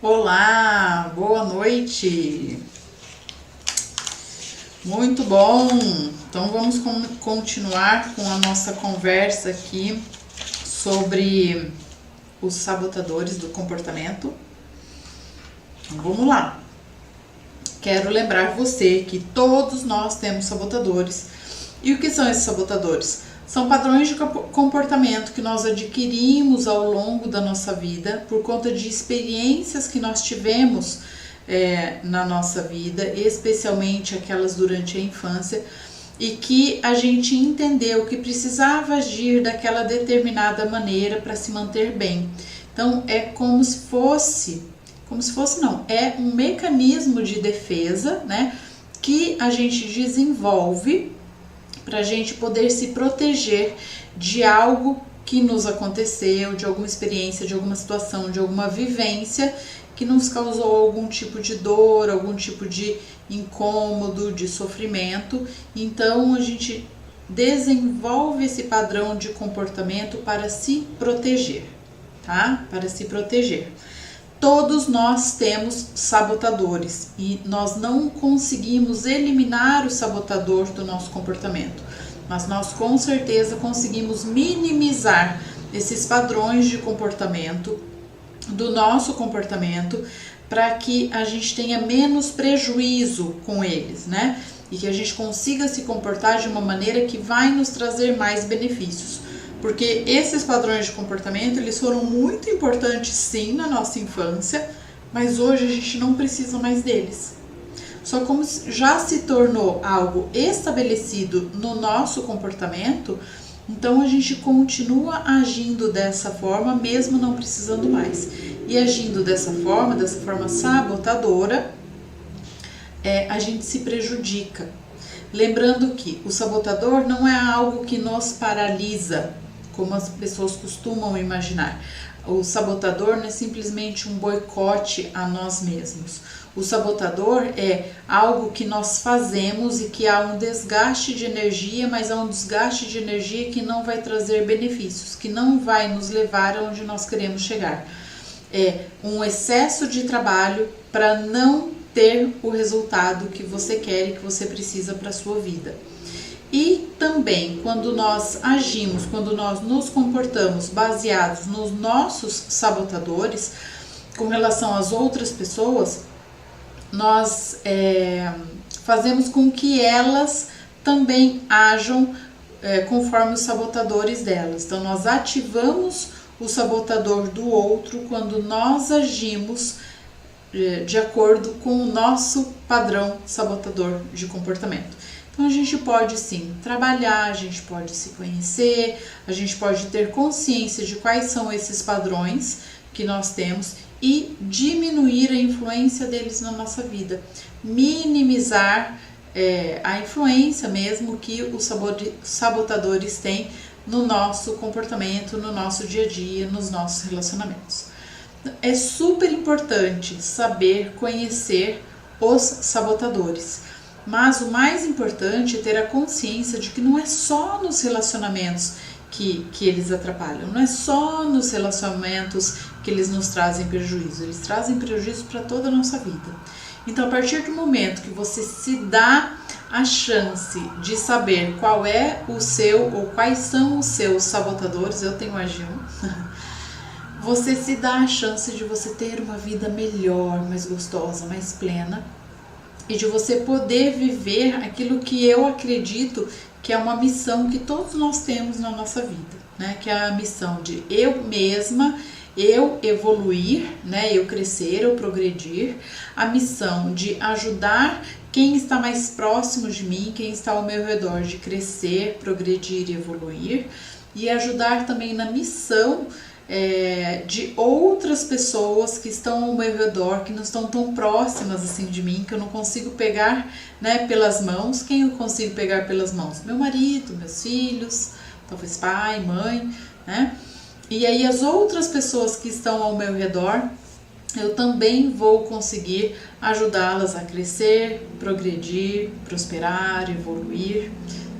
Olá, boa noite. Muito bom. Então vamos continuar com a nossa conversa aqui sobre os sabotadores do comportamento. Então, vamos lá. Quero lembrar você que todos nós temos sabotadores. E o que são esses sabotadores? São padrões de comportamento que nós adquirimos ao longo da nossa vida por conta de experiências que nós tivemos na nossa vida, especialmente aquelas durante a infância, e que a gente entendeu que precisava agir daquela determinada maneira para se manter bem. Então é como se fosse não, é um mecanismo de defesa, né, que a gente desenvolve para a gente poder se proteger de algo que nos aconteceu, de alguma experiência, de alguma situação, de alguma vivência que nos causou algum tipo de dor, algum tipo de incômodo, de sofrimento. Então a gente desenvolve esse padrão de comportamento para se proteger, tá? Para se proteger. Todos nós temos sabotadores e nós não conseguimos eliminar o sabotador do nosso comportamento, mas nós com certeza conseguimos minimizar esses padrões de comportamento do nosso comportamento para que a gente tenha menos prejuízo com eles, né? E que a gente consiga se comportar de uma maneira que vai nos trazer mais benefícios. Porque esses padrões de comportamento, eles foram muito importantes sim na nossa infância, mas hoje a gente não precisa mais deles. Só como já se tornou algo estabelecido no nosso comportamento, então a gente continua agindo dessa forma, mesmo não precisando mais. E agindo dessa forma sabotadora, a gente se prejudica. Lembrando que o sabotador não é algo que nos paralisa, como as pessoas costumam imaginar. O sabotador não é simplesmente um boicote a nós mesmos. O sabotador é algo que nós fazemos e que há um desgaste de energia, mas há um desgaste de energia que não vai trazer benefícios, que não vai nos levar aonde nós queremos chegar. É um excesso de trabalho para não ter o resultado que você quer e que você precisa para a sua vida. E também, quando nós agimos, quando nós nos comportamos baseados nos nossos sabotadores, com relação às outras pessoas, nós fazemos com que elas também ajam conforme os sabotadores delas. Então, nós ativamos o sabotador do outro quando nós agimos de acordo com o nosso padrão sabotador de comportamento. Então a gente pode sim trabalhar, a gente pode se conhecer, a gente pode ter consciência de quais são esses padrões que nós temos e diminuir a influência deles na nossa vida, minimizar a influência mesmo que os sabotadores têm no nosso comportamento, no nosso dia a dia, nos nossos relacionamentos. É super importante saber conhecer os sabotadores. Mas o mais importante é ter a consciência de que não é só nos relacionamentos que eles atrapalham, não é só nos relacionamentos que eles nos trazem prejuízo, eles trazem prejuízo para toda a nossa vida. Então, a partir do momento que você se dá a chance de saber qual é o seu ou quais são os seus sabotadores, eu tenho mais de um, você se dá a chance de você ter uma vida melhor, mais gostosa, mais plena, e de você poder viver aquilo que eu acredito que é uma missão que todos nós temos na nossa vida, né? Que é a missão de eu mesma, eu evoluir, né? Eu crescer, eu progredir, a missão de ajudar quem está mais próximo de mim, quem está ao meu redor, de crescer, progredir e evoluir, e ajudar também na missão de outras pessoas que estão ao meu redor, que não estão tão próximas assim de mim, que eu não consigo pegar, né, pelas mãos. Quem eu consigo pegar pelas mãos? Meu marido, meus filhos, talvez pai, mãe, né? E aí as outras pessoas que estão ao meu redor, eu também vou conseguir ajudá-las a crescer, progredir, prosperar, evoluir,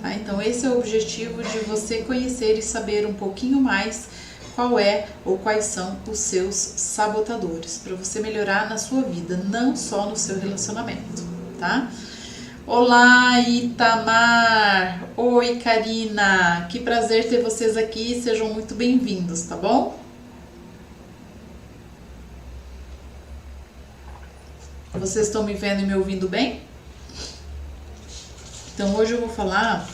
tá? Então esse é o objetivo de você conhecer e saber um pouquinho mais qual é ou quais são os seus sabotadores, para você melhorar na sua vida, não só no seu relacionamento, tá? Olá, Itamar! Oi, Karina! Que prazer ter vocês aqui, sejam muito bem-vindos, tá bom? Vocês estão me vendo e me ouvindo bem? Então hoje eu vou falar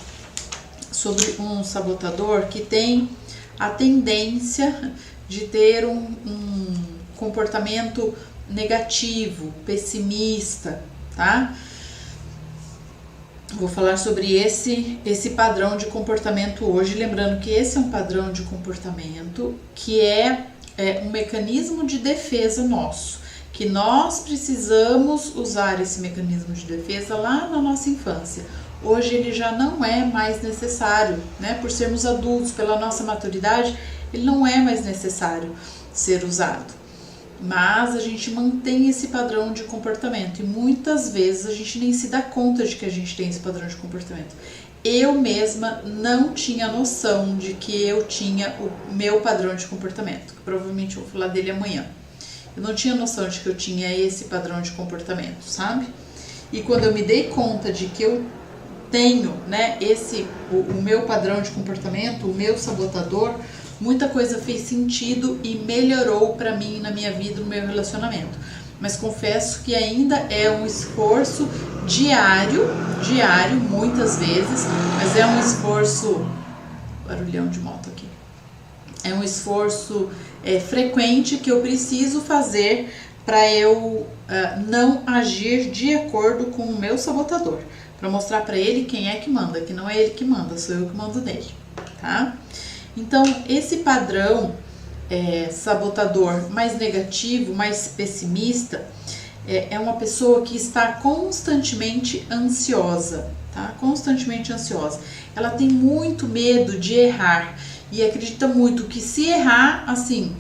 sobre um sabotador que tem a tendência de ter um comportamento negativo, pessimista, tá? Vou falar sobre esse padrão de comportamento hoje, lembrando que esse é um padrão de comportamento que é um mecanismo de defesa nosso, que nós precisamos usar esse mecanismo de defesa lá na nossa infância. Hoje ele já não é mais necessário, né? Por sermos adultos, pela nossa maturidade, ele não é mais necessário ser usado. Mas a gente mantém esse padrão de comportamento e muitas vezes a gente nem se dá conta de que a gente tem esse padrão de comportamento. Eu mesma não tinha noção de que eu tinha o meu padrão de comportamento, que provavelmente eu vou falar dele amanhã. Eu não tinha noção de que eu tinha esse padrão de comportamento, sabe? E quando eu me dei conta de que eu tenho, né, o meu padrão de comportamento, o meu sabotador, muita coisa fez sentido e melhorou pra mim na minha vida, no meu relacionamento. Mas confesso que ainda é um esforço diário, muitas vezes, mas é um esforço, barulhão de moto aqui, é um esforço frequente que eu preciso fazer para eu não agir de acordo com o meu sabotador, para mostrar para ele quem é que manda, que não é ele que manda, sou eu que mando nele, tá? Então, esse padrão sabotador mais negativo, mais pessimista, é uma pessoa que está constantemente ansiosa, tá? Constantemente ansiosa. Ela tem muito medo de errar e acredita muito que se errar, assim,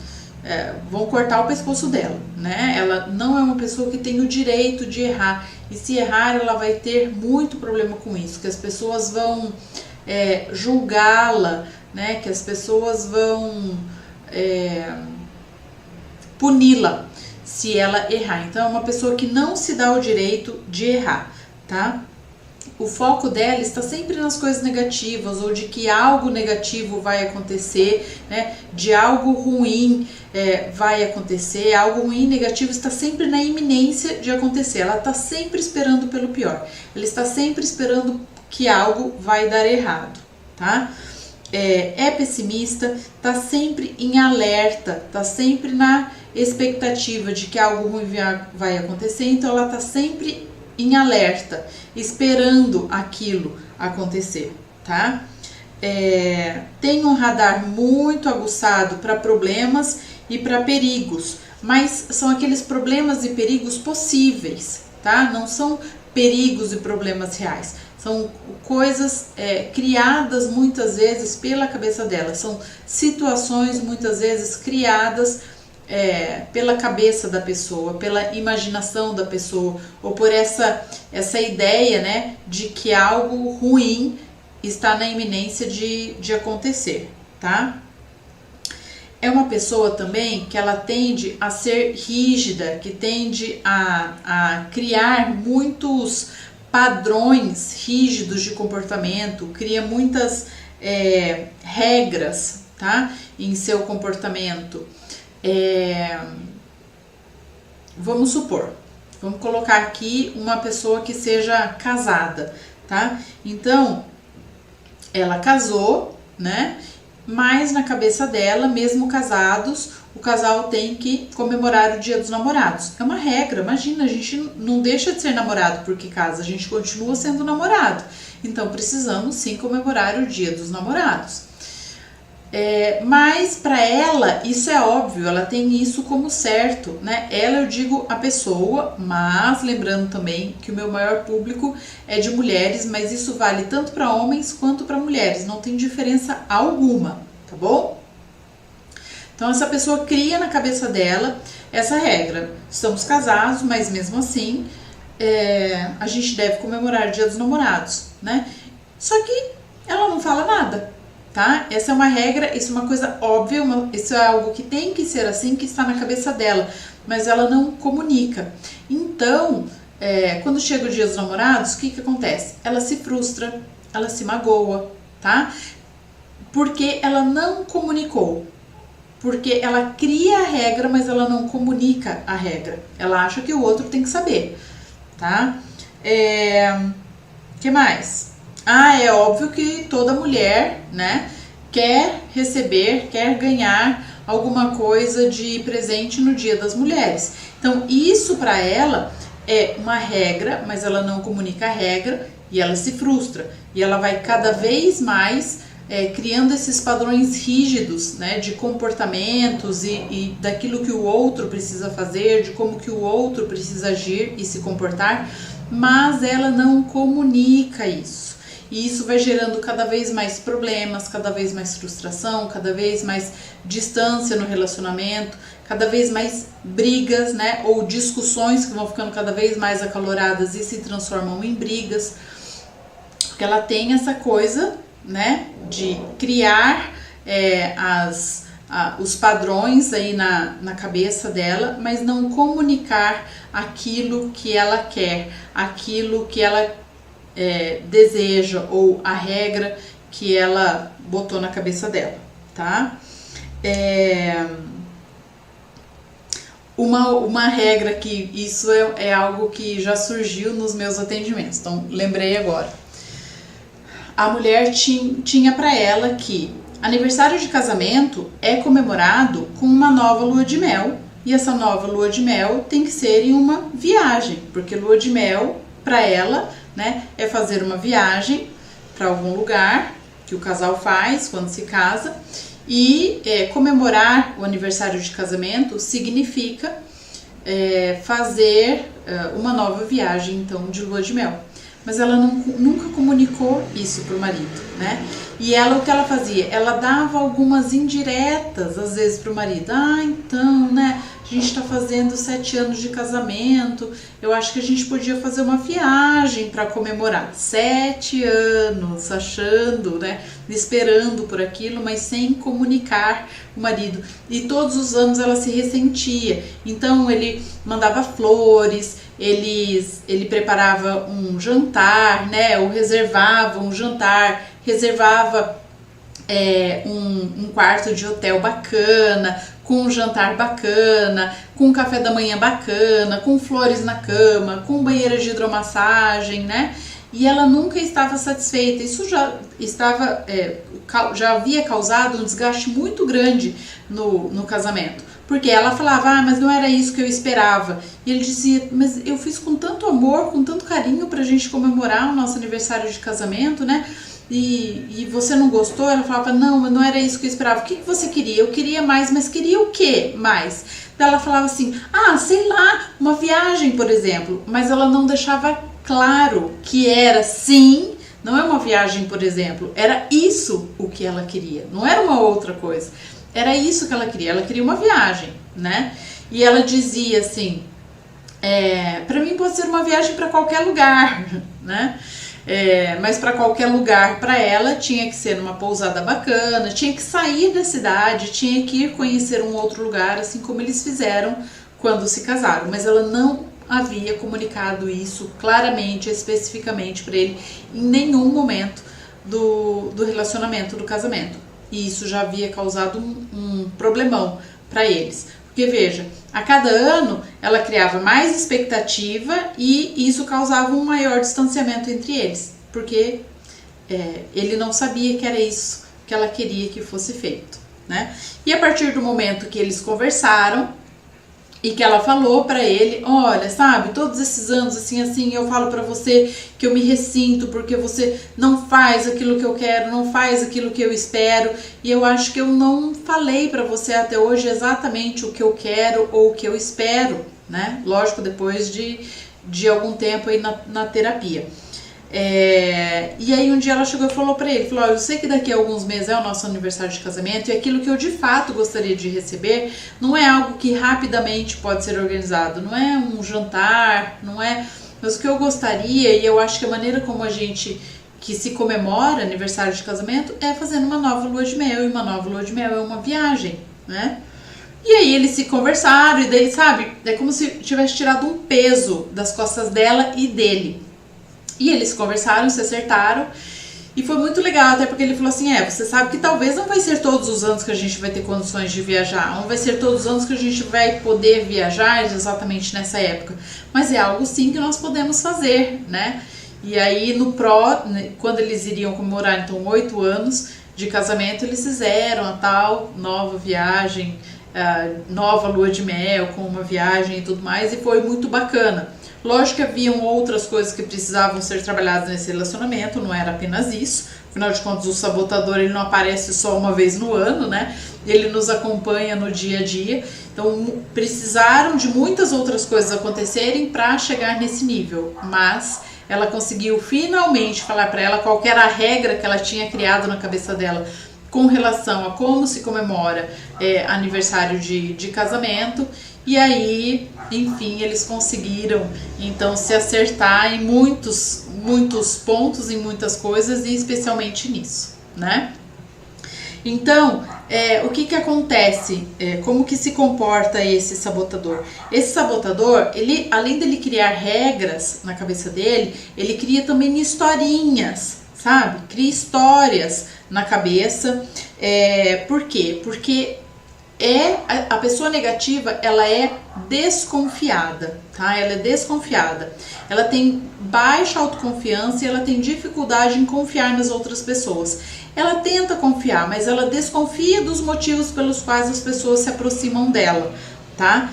vão cortar o pescoço dela, né? Ela não é uma pessoa que tem o direito de errar e se errar ela vai ter muito problema com isso, que as pessoas vão julgá-la, né? Que as pessoas vão puni-la se ela errar. Então é uma pessoa que não se dá o direito de errar, tá? O foco dela está sempre nas coisas negativas ou de que algo negativo vai acontecer, né? De algo ruim vai acontecer, algo ruim, negativo está sempre na iminência de acontecer. Ela está sempre esperando pelo pior. Ela está sempre esperando que algo vai dar errado, tá? É pessimista, está sempre em alerta, está sempre na expectativa de que algo ruim vai acontecer, então ela está sempre em alerta, esperando aquilo acontecer, tá? Tem um radar muito aguçado para problemas e para perigos, mas são aqueles problemas e perigos possíveis, tá? Não são perigos e problemas reais. São coisas criadas muitas vezes pela cabeça dela, são situações muitas vezes criadas pela cabeça da pessoa, pela imaginação da pessoa, ou por essa ideia, né, de que algo ruim está na iminência de acontecer, tá? É uma pessoa também que ela tende a ser rígida, que tende a criar muitos padrões rígidos de comportamento, cria muitas regras, tá, em seu comportamento. Vamos supor, vamos colocar aqui uma pessoa que seja casada, tá? Então, ela casou, né? Mas na cabeça dela, mesmo casados, o casal tem que comemorar o Dia dos Namorados. É uma regra, imagina, a gente não deixa de ser namorado porque casa, a gente continua sendo namorado. Então precisamos sim comemorar o Dia dos Namorados. Mas para ela isso é óbvio, ela tem isso como certo, né? Ela, eu digo a pessoa, mas lembrando também que o meu maior público é de mulheres, mas isso vale tanto para homens quanto para mulheres, não tem diferença alguma, tá bom? Então essa pessoa cria na cabeça dela essa regra, estamos casados, mas mesmo assim a gente deve comemorar o Dia dos Namorados, né? Só que ela não fala nada, tá? Essa é uma regra, isso é uma coisa óbvia, isso é algo que tem que ser assim, que está na cabeça dela, mas ela não comunica. Então, quando chega o dia dos namorados, o que acontece? Ela se frustra, ela se magoa, tá? Porque ela não comunicou. Porque ela cria a regra, mas ela não comunica a regra. Ela acha que o outro tem que saber, tá? Que mais? É óbvio que toda mulher, né, quer receber, quer ganhar alguma coisa de presente no Dia das Mulheres. Então, isso para ela é uma regra, mas ela não comunica a regra e ela se frustra. E ela vai cada vez mais criando esses padrões rígidos, né, de comportamentos e daquilo que o outro precisa fazer, de como que o outro precisa agir e se comportar, mas ela não comunica isso. E isso vai gerando cada vez mais problemas, cada vez mais frustração, cada vez mais distância no relacionamento, cada vez mais brigas, né, ou discussões que vão ficando cada vez mais acaloradas e se transformam em brigas, porque ela tem essa coisa, né, de criar os padrões aí na cabeça dela, mas não comunicar aquilo que ela quer, aquilo que ela deseja, ou a regra que ela botou na cabeça dela, tá? Uma regra que isso é algo que já surgiu nos meus atendimentos, então lembrei agora. A mulher tinha para ela que aniversário de casamento é comemorado com uma nova lua de mel, e essa nova lua de mel tem que ser em uma viagem, porque lua de mel para ela, né, é fazer uma viagem para algum lugar que o casal faz quando se casa, e comemorar o aniversário de casamento significa fazer uma nova viagem, então, de lua de mel. Mas ela nunca comunicou isso pro marido, né? E ela, o que ela fazia? Ela dava algumas indiretas, às vezes, pro marido. Então, né, a gente tá fazendo 7 anos de casamento, eu acho que a gente podia fazer uma viagem para comemorar. 7 anos, achando, né, esperando por aquilo, mas sem comunicar o marido. E todos os anos ela se ressentia. Então, ele mandava flores, ele preparava um jantar, né, ou reservava um jantar, reservava um quarto de hotel bacana, com um jantar bacana, com um café da manhã bacana, com flores na cama, com banheira de hidromassagem, né? E ela nunca estava satisfeita. Isso já havia causado um desgaste muito grande no casamento. Porque ela falava, mas não era isso que eu esperava. E ele dizia, mas eu fiz com tanto amor, com tanto carinho pra gente comemorar o nosso aniversário de casamento, né? E você não gostou? Ela falava, não era isso que eu esperava. O que você queria? Eu queria mais, mas queria o que mais? Daí ela falava assim, sei lá, uma viagem, por exemplo. Mas ela não deixava claro que era sim, não é uma viagem, por exemplo. Era isso o que ela queria, não era uma outra coisa. Era isso que ela queria uma viagem, né? E ela dizia assim, pra mim pode ser uma viagem para qualquer lugar, né? Mas para qualquer lugar para ela tinha que ser numa pousada bacana, tinha que sair da cidade, tinha que ir conhecer um outro lugar, assim como eles fizeram quando se casaram. Mas ela não havia comunicado isso claramente, especificamente para ele em nenhum momento do relacionamento, do casamento. E isso já havia causado um problemão para eles. Porque veja, a cada ano ela criava mais expectativa e isso causava um maior distanciamento entre eles. Porque ele não sabia que era isso que ela queria que fosse feito, né? E a partir do momento que eles conversaram e que ela falou pra ele, olha, sabe, todos esses anos assim, eu falo pra você que eu me ressinto porque você não faz aquilo que eu quero, não faz aquilo que eu espero, e eu acho que eu não falei pra você até hoje exatamente o que eu quero ou o que eu espero, né? Lógico, depois de algum tempo aí na terapia. E aí um dia ela chegou e falou pra ele, falou, eu sei que daqui a alguns meses é o nosso aniversário de casamento e aquilo que eu de fato gostaria de receber não é algo que rapidamente pode ser organizado, não é um jantar, não é, mas o que eu gostaria, e eu acho que a maneira como a gente que se comemora aniversário de casamento é fazendo uma nova lua de mel, e uma nova lua de mel é uma viagem, né? E aí eles se conversaram, e daí, sabe, é como se tivesse tirado um peso das costas dela e dele. E eles conversaram, se acertaram, e foi muito legal, até porque ele falou assim, você sabe que talvez não vai ser todos os anos que a gente vai ter condições de viajar, não vai ser todos os anos que a gente vai poder viajar exatamente nessa época, mas é algo sim que nós podemos fazer, né? E aí quando eles iriam comemorar então 8 anos de casamento, eles fizeram a tal nova viagem, nova lua de mel com uma viagem e tudo mais, e foi muito bacana. Lógico que haviam outras coisas que precisavam ser trabalhadas nesse relacionamento, não era apenas isso. Afinal de contas, o sabotador ele não aparece só uma vez no ano, né? Ele nos acompanha no dia a dia. Então, precisaram de muitas outras coisas acontecerem para chegar nesse nível. Mas ela conseguiu finalmente falar para ela qual era a regra que ela tinha criado na cabeça dela com relação a como se comemora aniversário de casamento. E aí, enfim, eles conseguiram então se acertar em muitos pontos, em muitas coisas, e especialmente nisso, né? Então, o que acontece? Como que se comporta esse sabotador? Esse sabotador, ele, além dele criar regras na cabeça dele, ele cria também historinhas, sabe? Cria histórias na cabeça. Por quê? Porque a pessoa negativa, ela é desconfiada, tá? Ela é desconfiada. Ela tem baixa autoconfiança e ela tem dificuldade em confiar nas outras pessoas. Ela tenta confiar, mas ela desconfia dos motivos pelos quais as pessoas se aproximam dela, tá?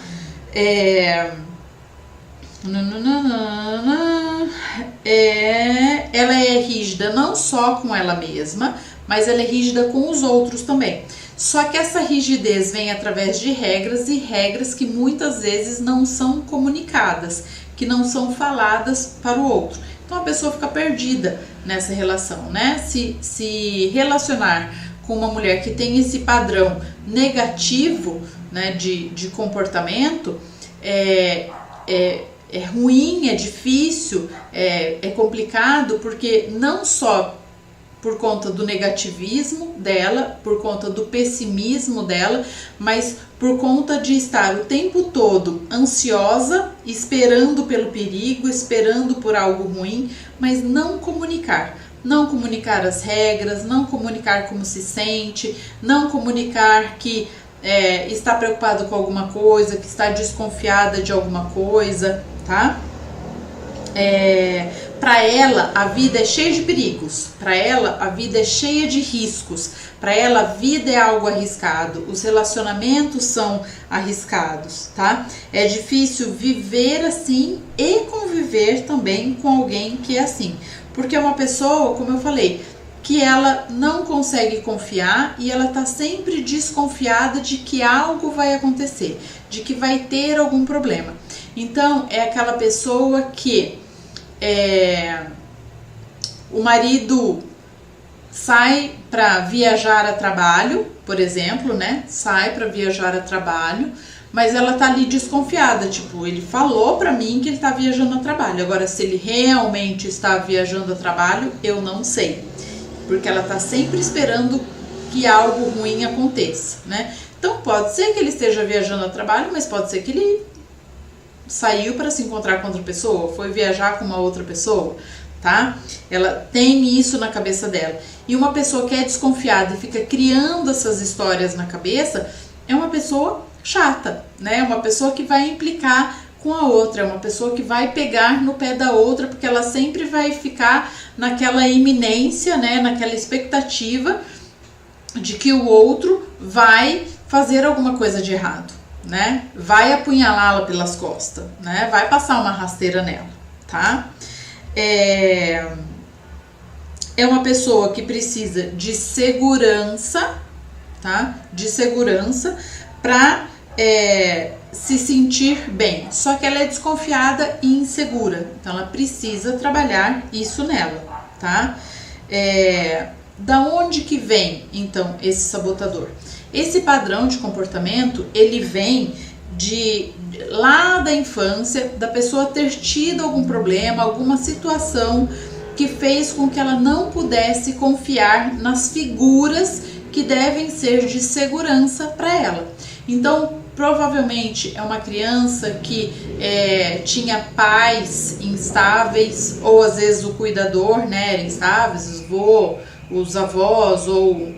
Ela é rígida não só com ela mesma, mas ela é rígida com os outros também. Só que essa rigidez vem através de regras, e regras que muitas vezes não são comunicadas, que não são faladas para o outro. Então a pessoa fica perdida nessa relação, né? Se relacionar com uma mulher que tem esse padrão negativo, né, de comportamento, é ruim, é difícil, é complicado, porque não só por conta do negativismo dela, por conta do pessimismo dela, mas por conta de estar o tempo todo ansiosa, esperando pelo perigo, esperando por algo ruim, mas não comunicar. Não comunicar as regras, não comunicar como se sente, não comunicar que está preocupado com alguma coisa, que está desconfiada de alguma coisa, tá? Para ela, a vida é cheia de perigos, para ela, a vida é cheia de riscos, para ela, a vida é algo arriscado, os relacionamentos são arriscados, tá? É difícil viver assim e conviver também com alguém que é assim, porque é uma pessoa, como eu falei, que ela não consegue confiar e ela tá sempre desconfiada de que algo vai acontecer, de que vai ter algum problema. Então, é aquela pessoa que o marido sai para viajar a trabalho, por exemplo, né? Sai para viajar a trabalho, mas ela tá ali desconfiada, tipo, ele falou para mim que ele tá viajando a trabalho. Agora, se ele realmente está viajando a trabalho, eu não sei, porque ela tá sempre esperando que algo ruim aconteça, né? Então, pode ser que ele esteja viajando a trabalho, mas pode ser que ele saiu para se encontrar com outra pessoa, foi viajar com uma outra pessoa, tá? Ela tem isso na cabeça dela. E uma pessoa que é desconfiada e fica criando essas histórias na cabeça é uma pessoa chata, né? Uma pessoa que vai implicar com a outra, é uma pessoa que vai pegar no pé da outra, porque ela sempre vai ficar naquela iminência, né? Naquela expectativa de que o outro vai fazer alguma coisa de errado, né? Vai apunhalá-la pelas costas, né? Vai passar uma rasteira nela, tá? É uma pessoa que precisa de segurança, tá? De segurança para se sentir bem. Só que ela é desconfiada e insegura, então ela precisa trabalhar isso nela, tá? Da onde que vem então esse sabotador? Esse padrão de comportamento, ele vem lá da infância, da pessoa ter tido algum problema, alguma situação que fez com que ela não pudesse confiar nas figuras que devem ser de segurança para ela. Então, provavelmente é uma criança que tinha pais instáveis, ou às vezes o cuidador, né, era instável, os avós, ou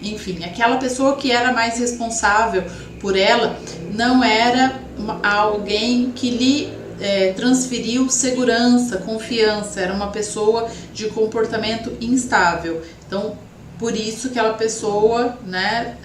enfim, aquela pessoa que era mais responsável por ela não era alguém que lhe transferiu segurança, confiança, era uma pessoa de comportamento instável. Então, por isso que aquela pessoa, né,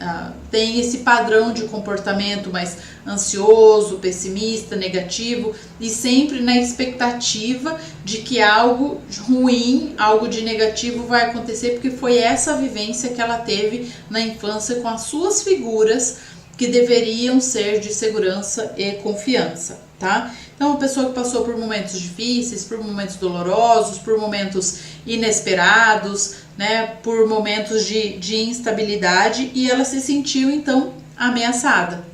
tem esse padrão de comportamento mais ansioso, pessimista, negativo, e sempre na expectativa de que algo ruim, algo de negativo vai acontecer, porque foi essa vivência que ela teve na infância com as suas figuras que deveriam ser de segurança e confiança, tá? Então, uma pessoa que passou por momentos difíceis, por momentos dolorosos, por momentos inesperados, né, por momentos de instabilidade, e ela se sentiu, então, ameaçada.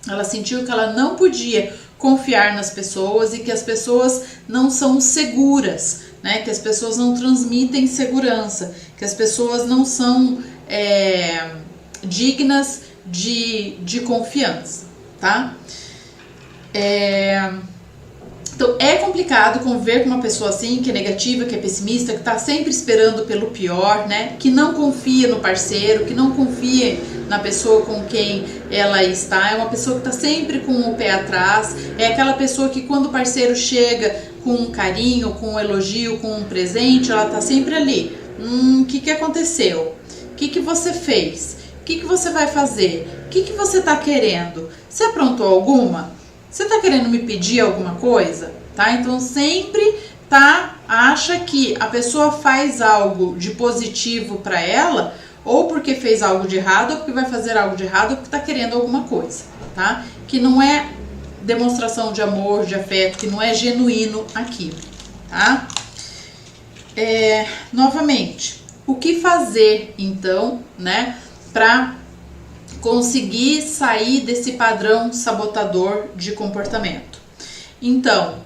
Ela sentiu que ela não podia confiar nas pessoas e que as pessoas não são seguras, né, que as pessoas não transmitem segurança, que as pessoas não são dignas de confiança, tá? Então é complicado conviver com uma pessoa assim, que é negativa, que é pessimista, que tá sempre esperando pelo pior, né? Que não confia no parceiro, que não confia na pessoa com quem ela está. É uma pessoa que tá sempre com o pé atrás. É aquela pessoa que quando o parceiro chega com um carinho, com um elogio, com um presente, ela tá sempre ali. O que aconteceu? O que você fez? O que você vai fazer? O que você tá querendo? Você aprontou alguma? Você tá querendo me pedir alguma coisa? Tá? Então sempre acha que a pessoa faz algo de positivo para ela, ou porque fez algo de errado, ou porque vai fazer algo de errado, ou porque tá querendo alguma coisa, tá? Que não é demonstração de amor, de afeto, que não é genuíno aquilo, tá? Novamente, o que fazer então, né, para conseguir sair desse padrão sabotador de comportamento? Então,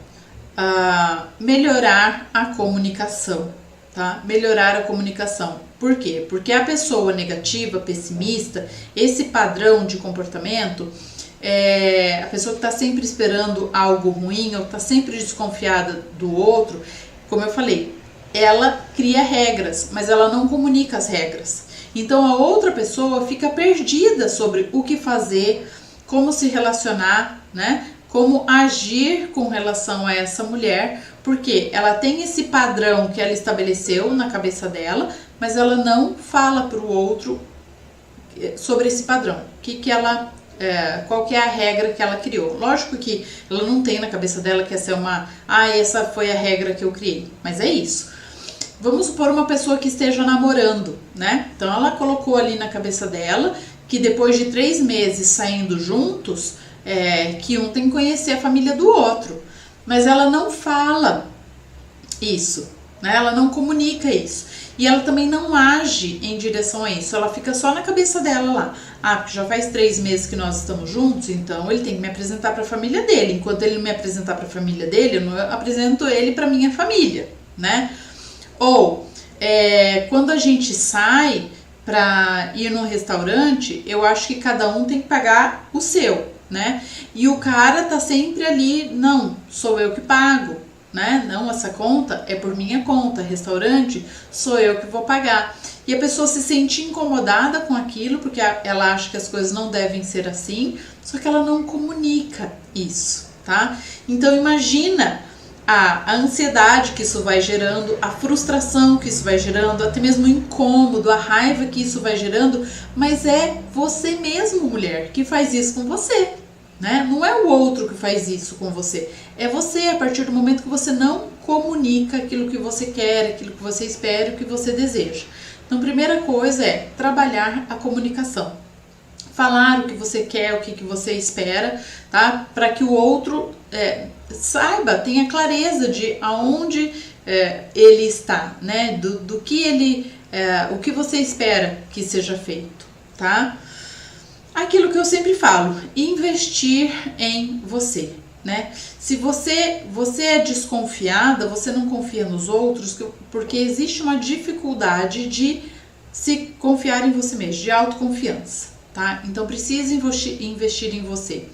melhorar a comunicação, tá? Melhorar a comunicação. Por quê? Porque a pessoa negativa, pessimista, esse padrão de comportamento, a pessoa que está sempre esperando algo ruim, ou está sempre desconfiada do outro, como eu falei, ela cria regras, mas ela não comunica as regras. Então a outra pessoa fica perdida sobre o que fazer, como se relacionar, né? Como agir com relação a essa mulher, porque ela tem esse padrão que ela estabeleceu na cabeça dela, mas ela não fala para o outro sobre esse padrão. Qual que é a regra que ela criou? Lógico que ela não tem na cabeça dela que essa é essa foi a regra que eu criei, mas é isso. Vamos supor uma pessoa que esteja namorando, né? Então ela colocou ali na cabeça dela que depois de 3 meses saindo juntos, que um tem que conhecer a família do outro. Mas ela não fala isso, né? Ela não comunica isso. E ela também não age em direção a isso. Ela fica só na cabeça dela lá. Porque já faz 3 meses que nós estamos juntos, então ele tem que me apresentar para a família dele. Enquanto ele não me apresentar para a família dele, eu não apresento ele para minha família, né? Ou, quando a gente sai para ir num restaurante, eu acho que cada um tem que pagar o seu, né? E o cara tá sempre ali, não, sou eu que pago, né? Não, essa conta é por minha conta, restaurante sou eu que vou pagar. E a pessoa se sente incomodada com aquilo, porque ela acha que as coisas não devem ser assim, só que ela não comunica isso, tá? Então imagina a ansiedade que isso vai gerando, a frustração que isso vai gerando, até mesmo o incômodo, a raiva que isso vai gerando, mas é você mesmo, mulher, que faz isso com você, né? Não é o outro que faz isso com você, é você, a partir do momento que você não comunica aquilo que você quer, aquilo que você espera, o que você deseja. Então, a primeira coisa é trabalhar a comunicação. Falar o que você quer, o que você espera, tá? Para que o outro saiba, tenha clareza de aonde ele está, né? Do que ele, o que você espera que seja feito, tá? Aquilo que eu sempre falo, investir em você, né? Se você é desconfiada, você não confia nos outros, porque existe uma dificuldade de se confiar em você mesmo, de autoconfiança, tá? Então precisa investir em você.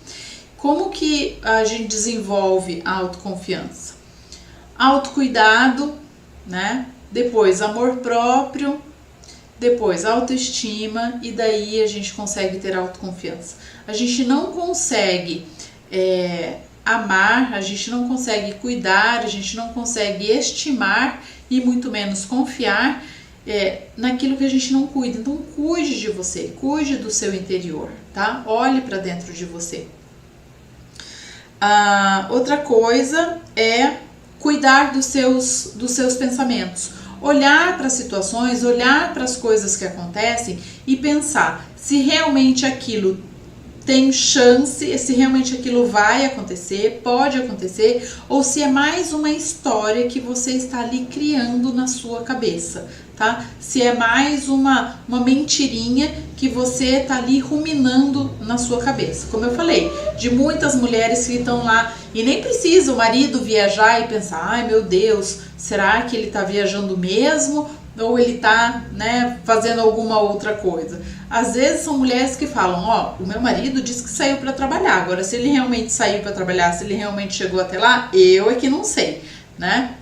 Como que a gente desenvolve a autoconfiança? Autocuidado, né? Depois amor próprio, depois autoestima, e daí a gente consegue ter autoconfiança. A gente não consegue amar, a gente não consegue cuidar, a gente não consegue estimar e muito menos confiar naquilo que a gente não cuida. Então cuide de você, cuide do seu interior, tá? Olhe para dentro de você. Outra coisa é cuidar dos seus pensamentos. Olhar para as situações, olhar para as coisas que acontecem e pensar se realmente aquilo tem chance, se realmente aquilo vai acontecer, pode acontecer, ou se é mais uma história que você está ali criando na sua cabeça, tá? Se é mais uma mentirinha que você está ali ruminando na sua cabeça. Como eu falei, de muitas mulheres que estão lá e nem precisa o marido viajar e pensar, ai meu Deus, será que ele está viajando mesmo? Ou ele tá, né, fazendo alguma outra coisa. Às vezes são mulheres que falam, ó, o meu marido disse que saiu para trabalhar, agora se ele realmente saiu para trabalhar, se ele realmente chegou até lá, eu é que não sei, né?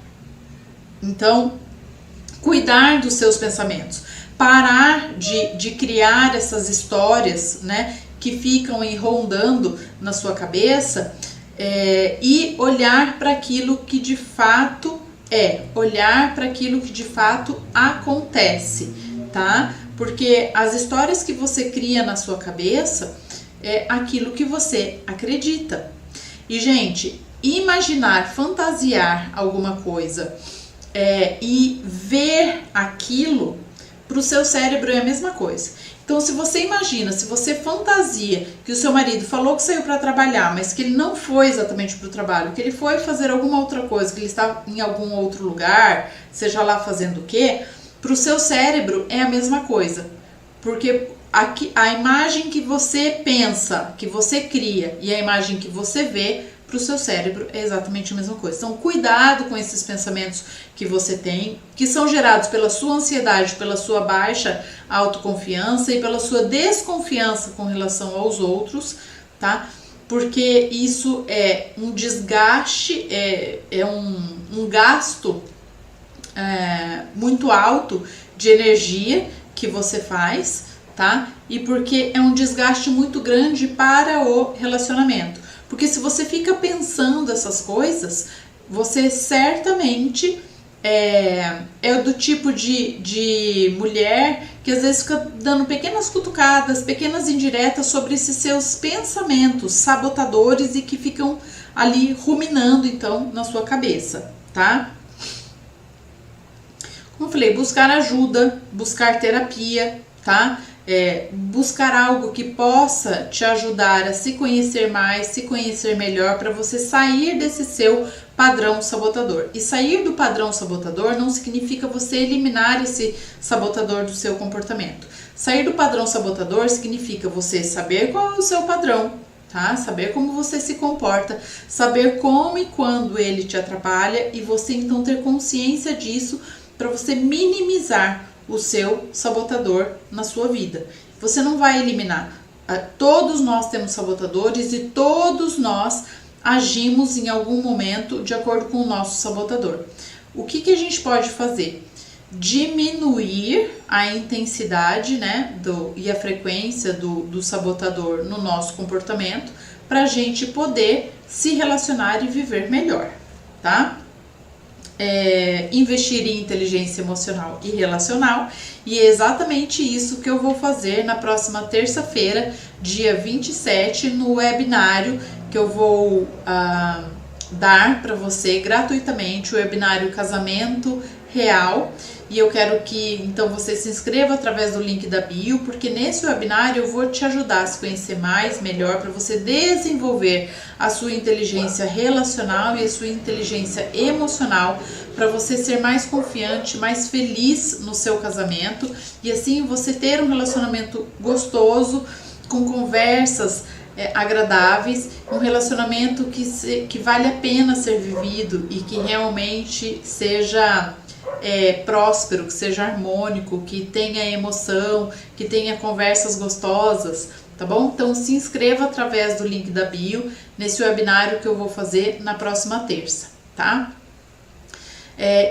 Então, cuidar dos seus pensamentos, parar de criar essas histórias, né, que ficam aí rondando na sua cabeça, e olhar para aquilo que de fato olhar para aquilo que de fato acontece, tá? Porque as histórias que você cria na sua cabeça é aquilo que você acredita. E, gente, imaginar, fantasiar alguma coisa e ver aquilo, para o seu cérebro é a mesma coisa. Então, se você imagina, se você fantasia que o seu marido falou que saiu para trabalhar, mas que ele não foi exatamente para o trabalho, que ele foi fazer alguma outra coisa, que ele estava em algum outro lugar, seja lá fazendo o quê, para o seu cérebro é a mesma coisa. Porque a imagem que você pensa, que você cria, e a imagem que você vê, para o seu cérebro é exatamente a mesma coisa. Então, cuidado com esses pensamentos que você tem, que são gerados pela sua ansiedade, pela sua baixa autoconfiança e pela sua desconfiança com relação aos outros, tá? Porque isso é um desgaste, um gasto muito alto de energia que você faz, tá? E porque é um desgaste muito grande para o relacionamento. Porque se você fica pensando essas coisas, você certamente é do tipo de mulher que às vezes fica dando pequenas cutucadas, pequenas indiretas sobre esses seus pensamentos sabotadores e que ficam ali ruminando então na sua cabeça, tá? Como eu falei, buscar ajuda, buscar terapia, tá? Buscar algo que possa te ajudar a se conhecer mais, se conhecer melhor, para você sair desse seu padrão sabotador. E sair do padrão sabotador não significa você eliminar esse sabotador do seu comportamento. Sair do padrão sabotador significa você saber qual é o seu padrão, tá? Saber como você se comporta, saber como e quando ele te atrapalha e você então ter consciência disso para você minimizar o seu sabotador na sua vida. Você não vai eliminar. Todos nós temos sabotadores e todos nós agimos em algum momento de acordo com o nosso sabotador. O que a gente pode fazer? Diminuir a intensidade, né, e a frequência do sabotador no nosso comportamento para a gente poder se relacionar e viver melhor, tá? Investir em inteligência emocional e relacional, e é exatamente isso que eu vou fazer na próxima terça-feira, dia 27, no webinário que eu vou dar para você gratuitamente, o webinário Casamento Real. E eu quero que então você se inscreva através do link da bio, porque nesse webinário eu vou te ajudar a se conhecer mais, melhor, para você desenvolver a sua inteligência relacional e a sua inteligência emocional, para você ser mais confiante, mais feliz no seu casamento e assim você ter um relacionamento gostoso, com conversas agradáveis, um relacionamento que vale a pena ser vivido e que realmente seja próspero, que seja harmônico, que tenha emoção, que tenha conversas gostosas, tá bom? Então se inscreva através do link da bio nesse webinário que eu vou fazer na próxima terça, tá?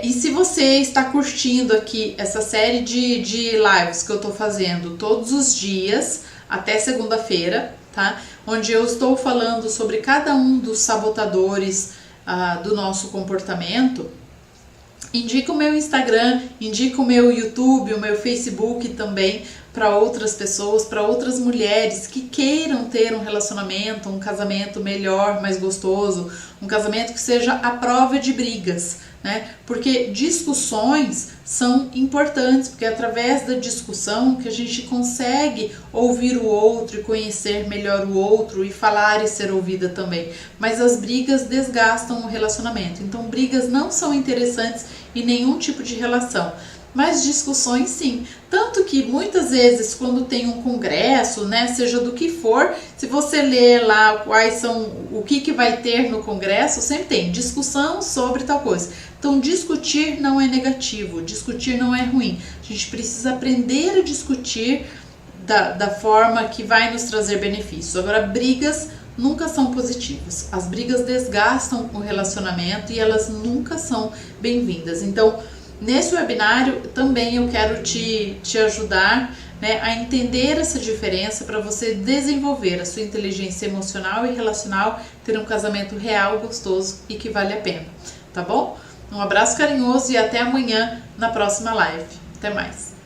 E se você está curtindo aqui essa série de lives que eu tô fazendo todos os dias, até segunda-feira, tá? Onde eu estou falando sobre cada um dos sabotadores do nosso comportamento, indica o meu Instagram, indica o meu YouTube, o meu Facebook também para outras pessoas, para outras mulheres que queiram ter um relacionamento, um casamento melhor, mais gostoso, um casamento que seja à prova de brigas, né? Porque discussões são importantes, porque é através da discussão que a gente consegue ouvir o outro e conhecer melhor o outro e falar e ser ouvida também. Mas as brigas desgastam o relacionamento, então brigas não são interessantes em nenhum tipo de relação. Mas discussões sim, tanto que muitas vezes quando tem um congresso, né, seja do que for, se você ler lá quais são, o que vai ter no congresso, sempre tem discussão sobre tal coisa. Então discutir não é negativo, discutir não é ruim, a gente precisa aprender a discutir da forma que vai nos trazer benefícios. Agora brigas nunca são positivas, as brigas desgastam o relacionamento e elas nunca são bem-vindas. Então nesse webinário também eu quero te ajudar, né, a entender essa diferença para você desenvolver a sua inteligência emocional e relacional, ter um casamento real, gostoso e que vale a pena, tá bom? Um abraço carinhoso e até amanhã na próxima live. Até mais!